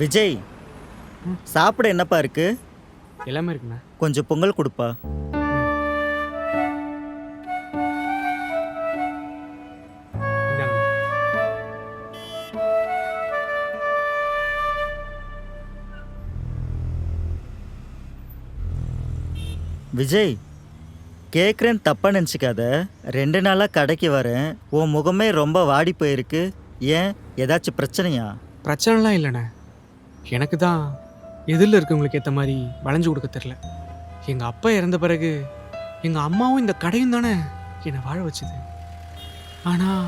விஜய், சாப்பிட என்னப்பா இருக்கு? எல்லாமே இருக்குண்ணா. கொஞ்சம் பொங்கல் கொடுப்பா. இந்தாங்க. விஜய், கேட்குறேன்னு தப்பா நினச்சிக்காத. 2 நாளாக கடைக்கு வரேன், உன் முகமே ரொம்ப வாடி போயிருக்கு. ஏன், ஏதாச்சும் பிரச்சனையா? பிரச்சனைலாம் இல்லைண்ணே. எனக்கு தான் எதிரில் இருக்கவங்களுக்கு ஏற்ற மாதிரி வளைஞ்சு கொடுக்க தெரில. எங்கள் அப்பா இறந்த பிறகு எங்கள் அம்மாவும் இந்த கடையும் தானே என்னை வாழ வச்சுது. ஆனால்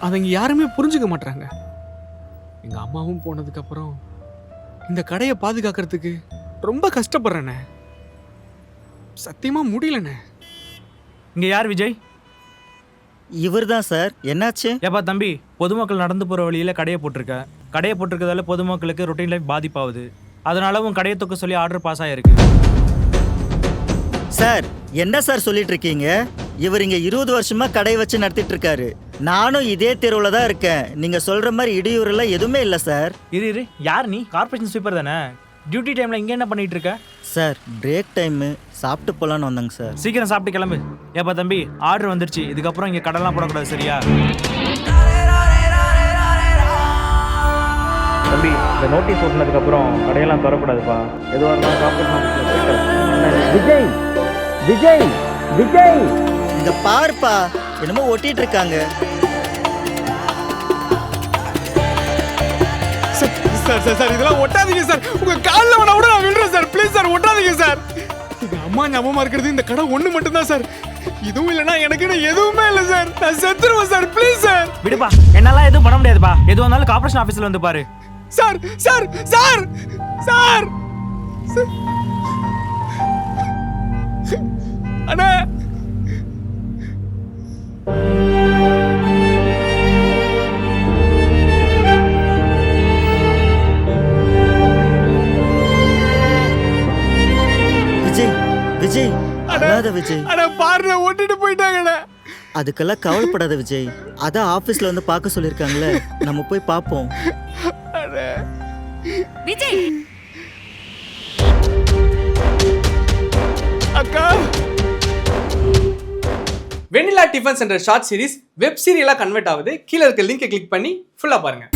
அவங்க யாருமே புரிஞ்சுக்க மாட்றாங்க. எங்கள் அம்மாவும் போனதுக்கப்புறம் இந்த கடையை பாதுகாக்கிறதுக்கு ரொம்ப கஷ்டப்படுறேண்ணே. சத்தியமாக முடியலண்ணே. இங்க யார் விஜய்? இவர் தான் சார். என்னாச்சு? ஏப்பா தம்பி, பொதுமக்கள் நடந்து போகிற வழியில் கடையை போட்டிருக்கிறதால பொதுமக்களுக்கு ரொட்டீன் லைஃப் பாதிப்பாகுது. அதனால உன் கடையை தூக்க சொல்லி ஆர்டர் பாஸ் ஆகிருக்கு. சார், என்ன சார் சொல்லிட்டு இருக்கீங்க? இவர் இங்க 20 வருஷமா கடை வச்சு நடத்திட்டு இருக்காரு. நானும் இதே தெருவில் தான் இருக்கேன். நீங்க சொல்ற மாதிரி இடையூறுலாம் எதுவுமே இல்லை சார். இரு, யார் நீ? கார்பரேஷன் ஸ்வீப்பர் தானே? டியூட்டி டைமில் இங்கே என்ன பண்ணிட்டு இருக்க? சார், பிரேக் டைமு, சாப்பிட்டு போகலான்னு வந்தாங்க சார். சீக்கிரம் சாப்பிட்டு கிளம்பு. ஏப்பா தம்பி, ஆர்டர் வந்துருச்சு. இதுக்கப்புறம் இங்கே கடலாம் போடக்கூடாது, சரியா? தம்பி, இந்த நோட்டீஸ் ஓட்டினதுக்கப்புறம் கடையெல்லாம் தரக்கூடாதுப்பா. எதுவாக இருந்தாலும் கார்பரேஷன் விஜய், விஜய், விஜய், இங்க பாருப்பா, என்னமோ ஒட்டிட்டு இருக்காங்க. சார் சார் சார் இதெல்லாம் ஒட்டாதீங்க சார். உங்க காலில் வேணா கூட நான் விழுறேன் சார். ப்ளீஸ் சார், ஒட்டாதீங்க சார். எங்க அம்மா ஞாபகமா இருக்கிறது இந்த கடை ஒண்ணு மட்டும் தான் சார். இதுவும் இல்லைன்னா எனக்கு எதுவுமே இல்லை சார். நான் செத்துருவேன் சார். Please sir. விடுப்பா, என்னால எதுவும் பண்ண முடியாதுப்பா. எதுவாக இருந்தாலும் கார்பரேஷன் ஆஃபீஸில் வந்து பாரு. சார் சார் சார் சார் அண்ணா. விஜய், விஜய், அழாத விஜய். அண்ணா பாருண்ணா, ஒட்டிட்டு போயிட்டாங்கண்ணா. அதுக்கெல்லாம் கவலைப்படாத விஜய். அதான் ஆபீஸ்ல வந்து பார்க்க சொல்லியிருக்காங்களே, நம்ம போய் பார்ப்போம். விஜய், அக்கா, வெண்ணிலா டிஃபன்ஸ் என்ற ஷார்ட் சீரிஸ் வெப் சீரியலா கன்வெர்ட் ஆகுது. கீழே இருக்க லிங்கை கிளிக் பண்ணி ஃபுல்லா பாருங்க.